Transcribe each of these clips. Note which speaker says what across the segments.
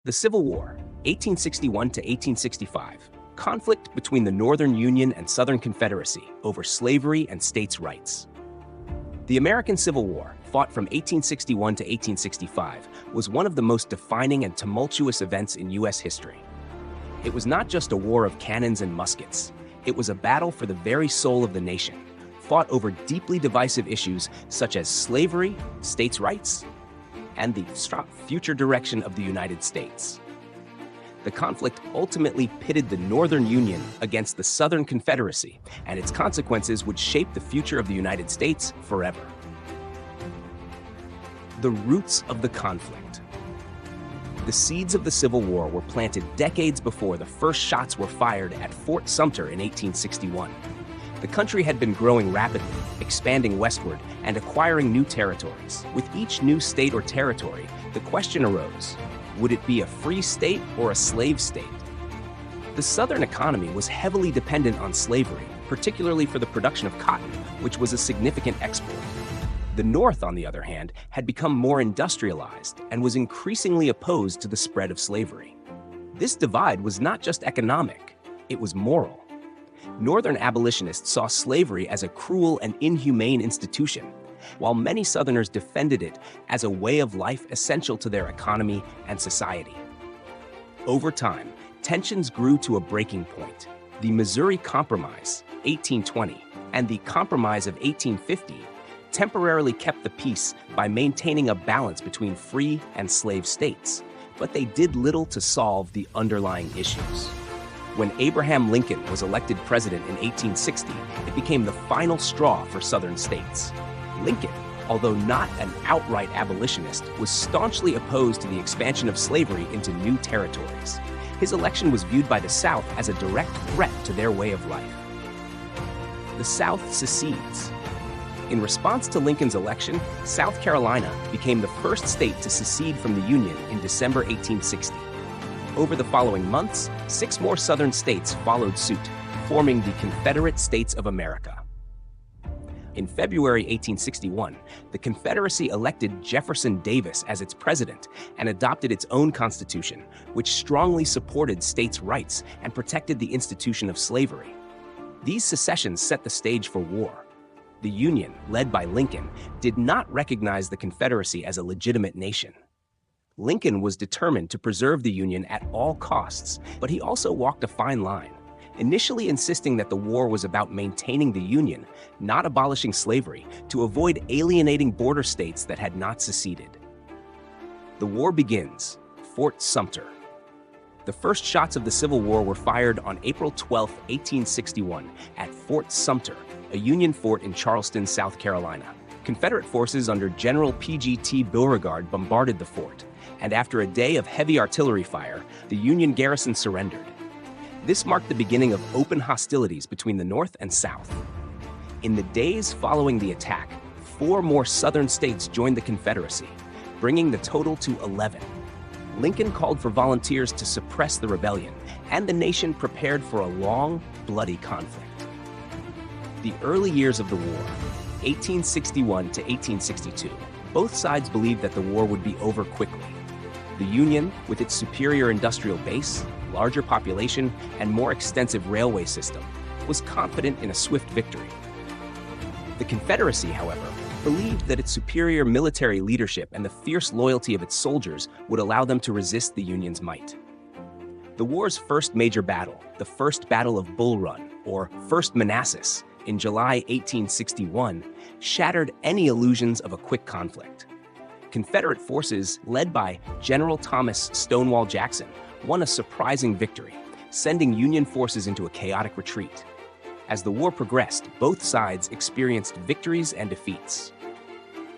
Speaker 1: The Civil War, 1861 to 1865, conflict between the Northern Union and Southern Confederacy over slavery and states' rights. The American Civil War, fought from 1861 to 1865, was one of the most defining and tumultuous events in U.S. history. It was not just a war of cannons and muskets. It was a battle for the very soul of the nation, fought over deeply divisive issues such as slavery, states' rights, and the future direction of the United States. The conflict ultimately pitted the Northern Union against the Southern Confederacy, and its consequences would shape the future of the United States forever. The roots of the conflict. The seeds of the Civil War were planted decades before the first shots were fired at Fort Sumter in 1861. The country had been growing rapidly, expanding westward, and acquiring new territories. With each new state or territory, the question arose, would it be a free state or a slave state? The Southern economy was heavily dependent on slavery, particularly for the production of cotton, which was a significant export. The North, on the other hand, had become more industrialized and was increasingly opposed to the spread of slavery. This divide was not just economic, it was moral. Northern abolitionists saw slavery as a cruel and inhumane institution, while many Southerners defended it as a way of life essential to their economy and society. Over time, tensions grew to a breaking point. The Missouri Compromise, 1820, and the Compromise of 1850 temporarily kept the peace by maintaining a balance between free and slave states, but they did little to solve the underlying issues. When Abraham Lincoln was elected president in 1860, it became the final straw for Southern states. Lincoln, although not an outright abolitionist, was staunchly opposed to the expansion of slavery into new territories. His election was viewed by the South as a direct threat to their way of life. The South secedes. In response to Lincoln's election, South Carolina became the first state to secede from the Union in December 1860. Over the following months, 6 more Southern states followed suit, forming the Confederate States of America. In February 1861, the Confederacy elected Jefferson Davis as its president and adopted its own constitution, which strongly supported states' rights and protected the institution of slavery. These secessions set the stage for war. The Union, led by Lincoln, did not recognize the Confederacy as a legitimate nation. Lincoln was determined to preserve the Union at all costs, but he also walked a fine line, initially insisting that the war was about maintaining the Union, not abolishing slavery, to avoid alienating border states that had not seceded. The war begins, Fort Sumter. The first shots of the Civil War were fired on April 12, 1861, at Fort Sumter, a Union fort in Charleston, South Carolina. Confederate forces under General P.G.T. Beauregard bombarded the fort, and after a day of heavy artillery fire, the Union garrison surrendered. This marked the beginning of open hostilities between the North and South. In the days following the attack, 4 more Southern states joined the Confederacy, bringing the total to 11. Lincoln called for volunteers to suppress the rebellion, and the nation prepared for a long, bloody conflict. The early years of the war, 1861 to 1862, both sides believed that the war would be over quickly. The Union, with its superior industrial base, larger population, and more extensive railway system, was confident in a swift victory. The Confederacy, however, believed that its superior military leadership and the fierce loyalty of its soldiers would allow them to resist the Union's might. The war's first major battle, the First Battle of Bull Run, or First Manassas, in July 1861, shattered any illusions of a quick conflict. Confederate forces, led by General Thomas Stonewall Jackson, won a surprising victory, sending Union forces into a chaotic retreat. As the war progressed, both sides experienced victories and defeats.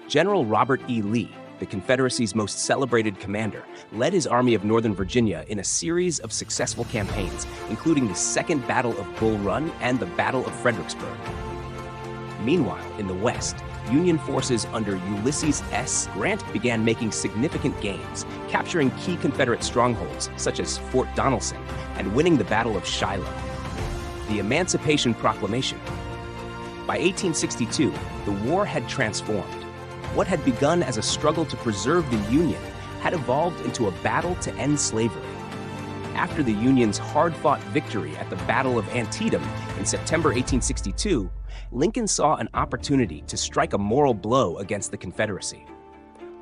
Speaker 1: General Robert E. Lee, the Confederacy's most celebrated commander, led his Army of Northern Virginia in a series of successful campaigns, including the Second Battle of Bull Run and the Battle of Fredericksburg. Meanwhile, in the West, Union forces under Ulysses S. Grant began making significant gains, capturing key Confederate strongholds such as Fort Donelson and winning the Battle of Shiloh. The Emancipation Proclamation. By 1862, the war had transformed. What had begun as a struggle to preserve the Union had evolved into a battle to end slavery. After the Union's hard-fought victory at the Battle of Antietam in September 1862, Lincoln saw an opportunity to strike a moral blow against the Confederacy.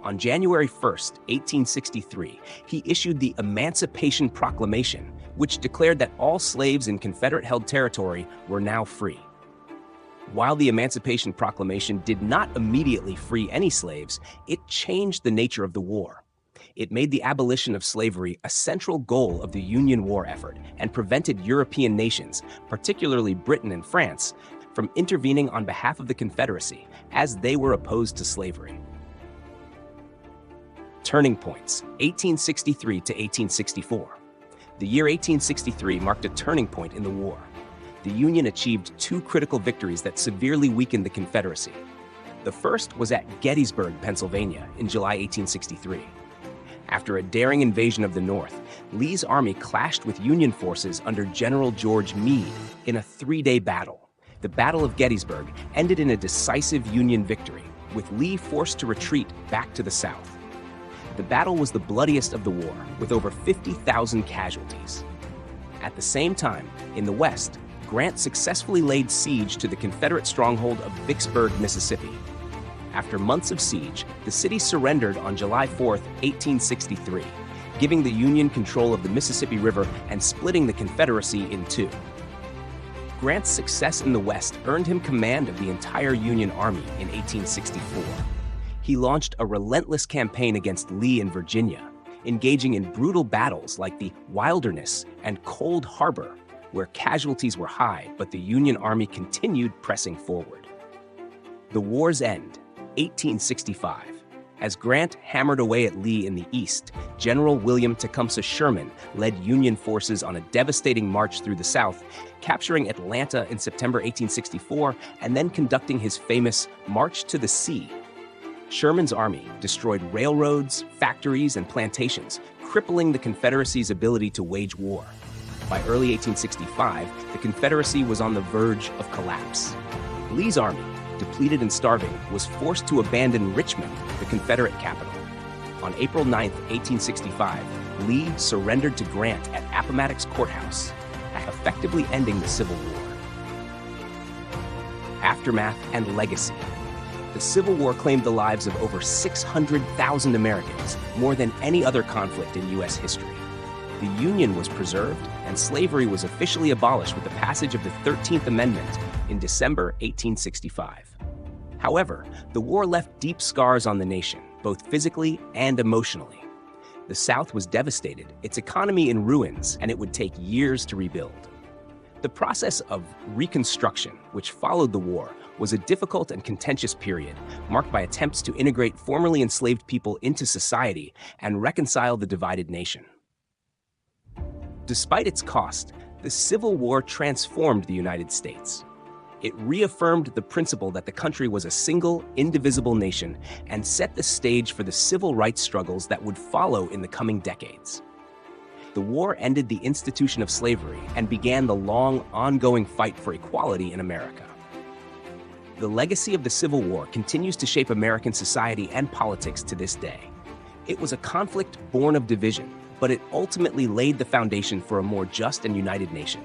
Speaker 1: On January 1, 1863, he issued the Emancipation Proclamation, which declared that all slaves in Confederate-held territory were now free. While the Emancipation Proclamation did not immediately free any slaves, it changed the nature of the war. It made the abolition of slavery a central goal of the Union war effort and prevented European nations, particularly Britain and France, from intervening on behalf of the Confederacy, as they were opposed to slavery. Turning points, 1863 to 1864. The year 1863 marked a turning point in the war. The Union achieved two critical victories that severely weakened the Confederacy. The first was at Gettysburg, Pennsylvania, in July 1863. After a daring invasion of the North, Lee's army clashed with Union forces under General George Meade in a three-day battle. The Battle of Gettysburg ended in a decisive Union victory, with Lee forced to retreat back to the South. The battle was the bloodiest of the war, with over 50,000 casualties. At the same time, in the West, Grant successfully laid siege to the Confederate stronghold of Vicksburg, Mississippi. After months of siege, the city surrendered on July 4, 1863, giving the Union control of the Mississippi River and splitting the Confederacy in two. Grant's success in the West earned him command of the entire Union Army in 1864. He launched a relentless campaign against Lee in Virginia, engaging in brutal battles like the Wilderness and Cold Harbor, where casualties were high, but the Union Army continued pressing forward. The war's end, 1865. As Grant hammered away at Lee in the East, General William Tecumseh Sherman led Union forces on a devastating march through the South, capturing Atlanta in September 1864 and then conducting his famous March to the Sea. Sherman's army destroyed railroads, factories, and plantations, crippling the Confederacy's ability to wage war. By early 1865, the Confederacy was on the verge of collapse. Lee's army, depleted and starving, was forced to abandon Richmond, the Confederate capital. On April 9, 1865, Lee surrendered to Grant at Appomattox Courthouse, effectively ending the Civil War. Aftermath and legacy. The Civil War claimed the lives of over 600,000 Americans, more than any other conflict in U.S. history. The Union was preserved, and slavery was officially abolished with the passage of the 13th Amendment in December 1865. However, the war left deep scars on the nation, both physically and emotionally. The South was devastated, its economy in ruins, and it would take years to rebuild. The process of Reconstruction, which followed the war, was a difficult and contentious period, marked by attempts to integrate formerly enslaved people into society and reconcile the divided nation. Despite its cost, the Civil War transformed the United States. It reaffirmed the principle that the country was a single, indivisible nation and set the stage for the civil rights struggles that would follow in the coming decades. The war ended the institution of slavery and began the long, ongoing fight for equality in America. The legacy of the Civil War continues to shape American society and politics to this day. It was a conflict born of division, but it ultimately laid the foundation for a more just and united nation.